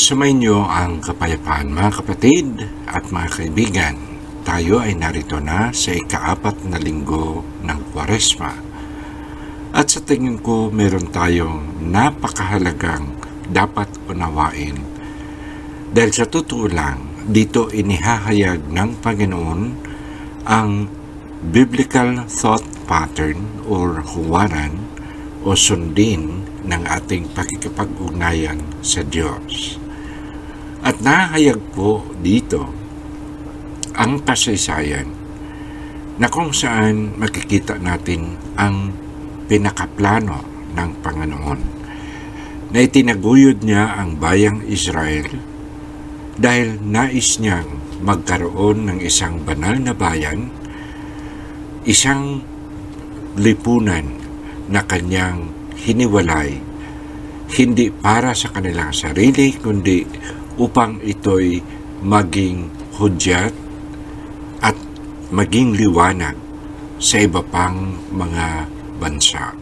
Sumainyo ang kapayapaan mga kapatid at mga kaibigan. Tayo ay narito na sa ika-4 na linggo ng Kwaresma. At sa tingin ko meron tayong napakahalagang dapat unawain. Dahil sa totoo lang, dito inihahayag ng Panginoon ang biblical thought pattern or huwaran o sundin ng ating pakikipag-ugnayan sa Diyos. At nahayag po dito ang kasaysayan na kung saan makikita natin ang pinakaplano ng Panginoon na itinaguyod niya ang bayang Israel dahil nais niyang magkaroon ng isang banal na bayan, isang lipunan na kanyang hiniwalay, hindi para sa kanilang sarili, kundi upang ito'y maging hudyat at maging liwanag sa iba pang mga bansa.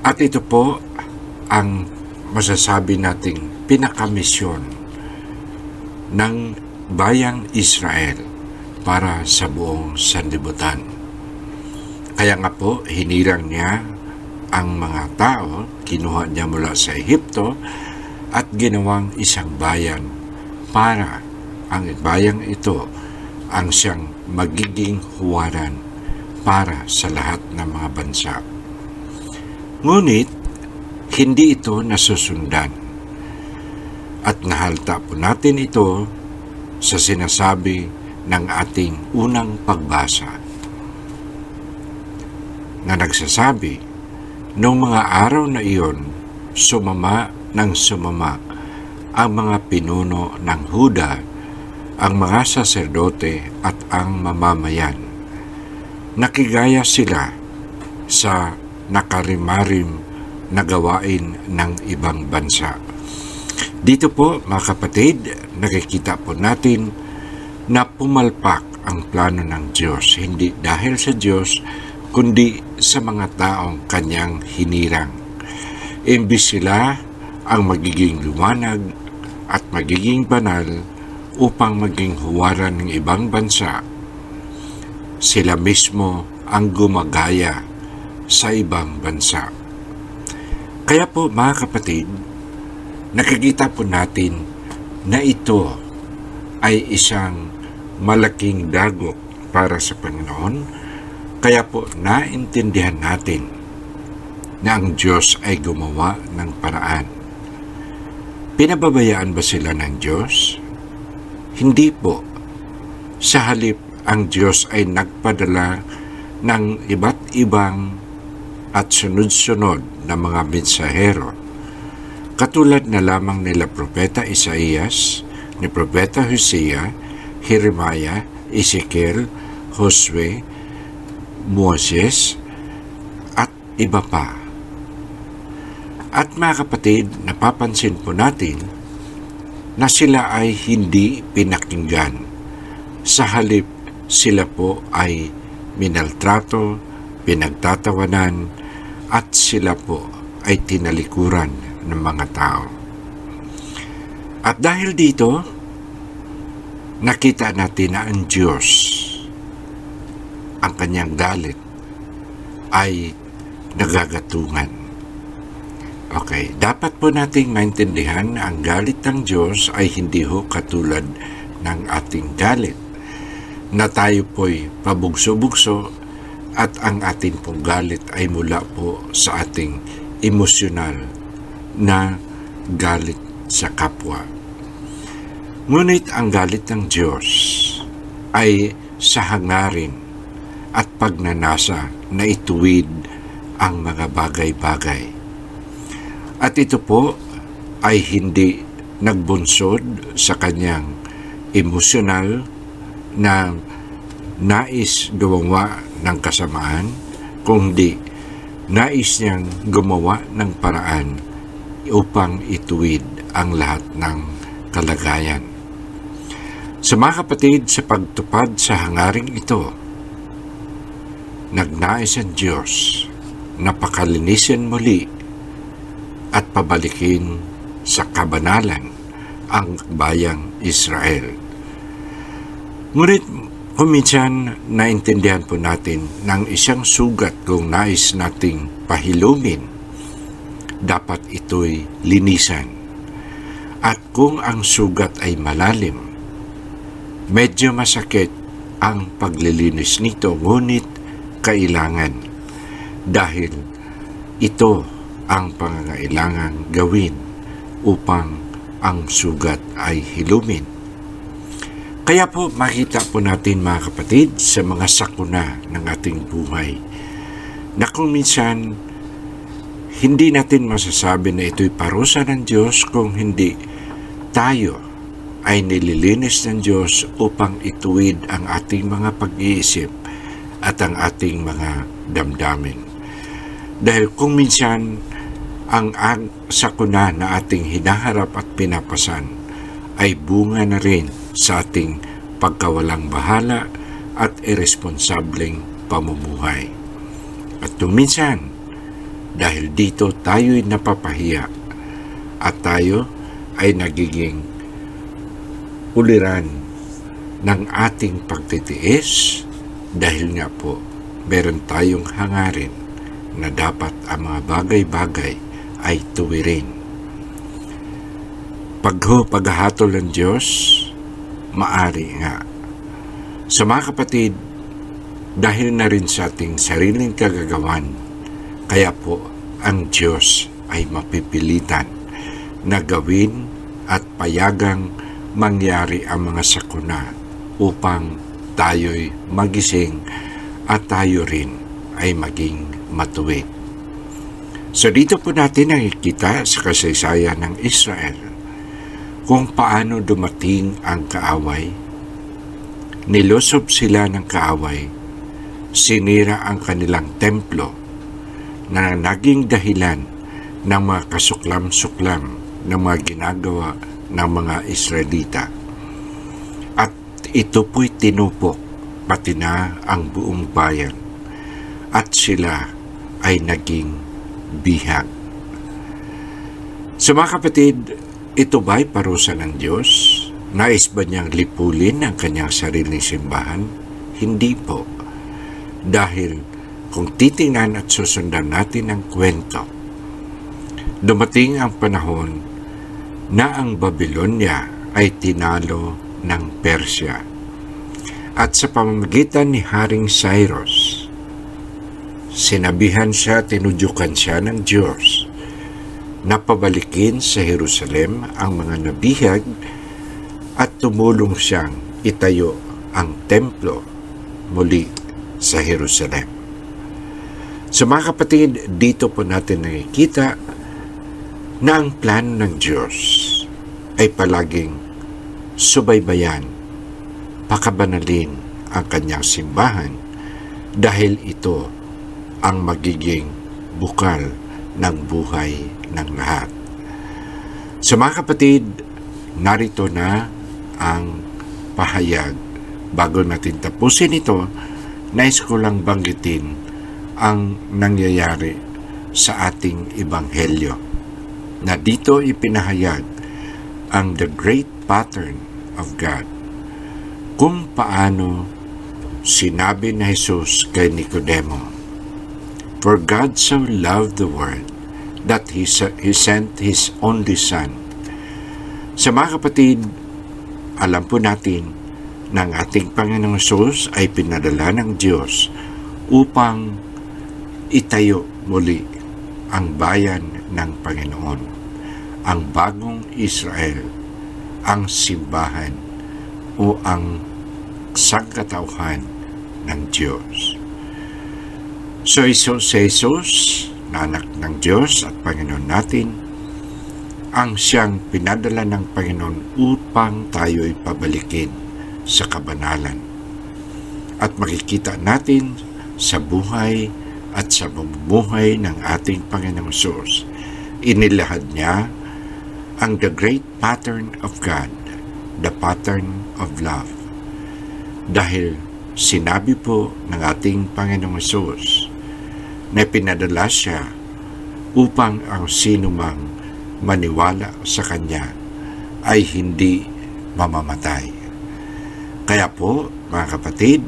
At ito po ang masasabi nating pinakamisyon ng bayang Israel para sa buong sanlibutan. Kaya nga po, hinirang niya ang mga tao, kinuha niya mula sa Ehipto at ginawang isang bayan para ang bayang ito ang siyang magiging huwaran para sa lahat ng mga bansa. Ngunit, hindi ito nasusundan at nahalta po natin ito sa sinasabi ng ating unang pagbasa na nagsasabi, noong mga araw na iyon, sumama ng sumama ang mga pinuno ng Huda, ang mga saserdote at ang mamamayan. Nakigaya sila sa nakarimarim na gawain ng ibang bansa. Dito po, mga kapatid, nakikita po natin na pumalpak ang plano ng Diyos, hindi dahil sa Diyos, kundi sa mga taong kanyang hinirang. Imbis sila ang magiging liwanag at magiging banal upang maging huwaran ng ibang bansa, sila mismo ang gumagaya sa ibang bansa. Kaya po mga kapatid, nakikita po natin na ito ay isang malaking dagok para sa Panginoon. Kaya po naintindihan natin na ang Diyos ay gumawa ng paraan. Pinababayaan ba sila ng Diyos? Hindi po. Sa halip, ang Diyos ay nagpadala ng iba't ibang at sunod-sunod na mga mensahero. Katulad na lamang nila Propeta Isaías, ni Propeta Hosea, Jeremiah, Ezekiel, Josue, Moses, at iba pa. At mga kapatid, napapansin po natin na sila ay hindi pinakinggan. Sa halip, sila po ay minaltrato, pinagtatawanan, at sila po ay tinalikuran ng mga tao. At dahil dito, nakita natin na ang Diyos, ang kanyang galit ay nagagatungan. Okay, dapat po nating maintindihan na ang galit ng Diyos ay hindi ho katulad ng ating galit, na tayo po'y pabugso-bugso at ang ating pong galit ay mula po sa ating emosyonal na galit sa kapwa. Ngunit ang galit ng Diyos ay sa hangarin at pagnanasa na ituwid ang mga bagay-bagay. At ito po ay hindi nagbunsod sa kanyang emosyonal na nais gumawa ng kasamaan, kundi nais niyang gumawa ng paraan upang ituwid ang lahat ng kalagayan. Sa mga kapatid, sa pagtupad sa hangaring ito, nagnais ang Diyos na pakalinisin muli at pabalikin sa kabanalan ang bayang Israel. Ngunit kung minsan naintindihan po natin ng isang sugat kung nais nating pahilumin, dapat ito'y linisan. At kung ang sugat ay malalim, medyo masakit ang paglilinis nito, ngunit kailangan dahil ito ang pangangailangang gawin upang ang sugat ay hilumin. Kaya po makita po natin mga kapatid sa mga sakuna ng ating buhay na kung minsan hindi natin masasabi na ito'y parusa ng Diyos kung hindi tayo ay nililinis ng Diyos upang ituwid ang ating mga pag-iisip at ang ating mga damdamin. Dahil kung minsan ang sakuna na ating hinaharap at pinapasan ay bunga na rin sa ating pagkawalang bahala at irresponsableng pamumuhay. At minsan, dahil dito tayo'y napapahiya at tayo ay nagiging uliran ng ating pagtitiis dahil nga po meron tayong hangarin na dapat ang mga bagay-bagay ay tuwirin. Paghahatol ng Diyos, maari nga. Sa mga kapatid, dahil na rin sa ating sariling kagagawan, kaya po ang Diyos ay mapipilitan na gawin at payagang mangyari ang mga sakuna upang tayo'y magising at tayo rin ay maging matuwid. So dito po natin nakikita sa kasaysayan ng Israel kung paano dumating ang kaaway. Nilusob sila ng kaaway, sinira ang kanilang templo na naging dahilan ng mga kasuklam-suklam ng mga ginagawa ng mga Israelita. At ito po'y tinupok pati na ang buong bayan at sila ay naging bihag. So mga kapatid, ito ba'y parusa ng Diyos? Nais ba niyang lipulin ang kanyang sariling simbahan? Hindi po. Dahil kung titingnan at susundan natin ang kwento, dumating ang panahon na ang Babylonia ay tinalo ng Persya. At sa pamamagitan ni Haring Cyrus, sinabihan siya, tinudyukan siya ng Diyos na pabalikin sa Jerusalem ang mga nabihag at tumulong siyang itayo ang templo muli sa Jerusalem. So mga kapatid, dito po natin nakikita na ang plano ng Diyos ay palaging subaybayan, pakabanalin ang kanyang simbahan dahil ito ang magiging bukal ng buhay ng lahat. So mga kapatid, narito na ang pahayag. Bago natin tapusin ito, nais ko lang banggitin ang nangyayari sa ating ebanghelyo na dito ipinahayag ang the great pattern of God. Kung paano sinabi ni Jesus kay Nicodemo, "For God so loved the world that He sent His only Son." Sa mga kapatid, alam po natin na ang ating Panginoong Jesus ay pinadala ng Diyos upang itayo muli ang bayan ng Panginoon, ang bagong Israel, ang simbahan o ang sangkatauhan ng Diyos. So si Jesus, na anak ng Diyos at Panginoon natin, ang siyang pinadala ng Panginoon upang tayo'y pabalikin sa kabanalan. At makikita natin sa buhay at sa bumubuhay ng ating Panginoong Hesus, inilahad niya ang the great pattern of God, the pattern of love. Dahil sinabi po ng ating Panginoong Hesus na pinadala siya upang ang sinumang maniwala sa Kanya ay hindi mamamatay. Kaya po, mga kapatid,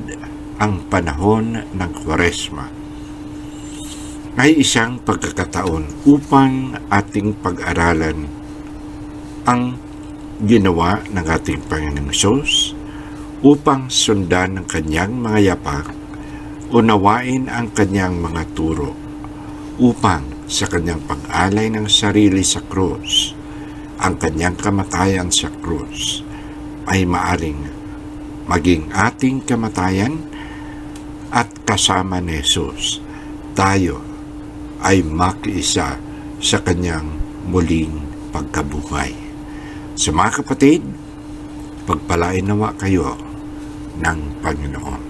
ang panahon ng Kwaresma ay isang pagkakataon upang ating pag-aralan ang ginawa ng ating Panginoong Hesus, upang sundan ang Kanyang mga yapak, unawain ang Kanyang mga turo, upang sa Kanyang pag-alay ng sarili sa krus, ang Kanyang kamatayan sa krus ay maaring maging ating kamatayan, at kasama ni Hesus tayo ay makiisa sa Kanyang muling pagkabuhay. So mga kapatid, pagpalain nawa kayo ng Panginoon.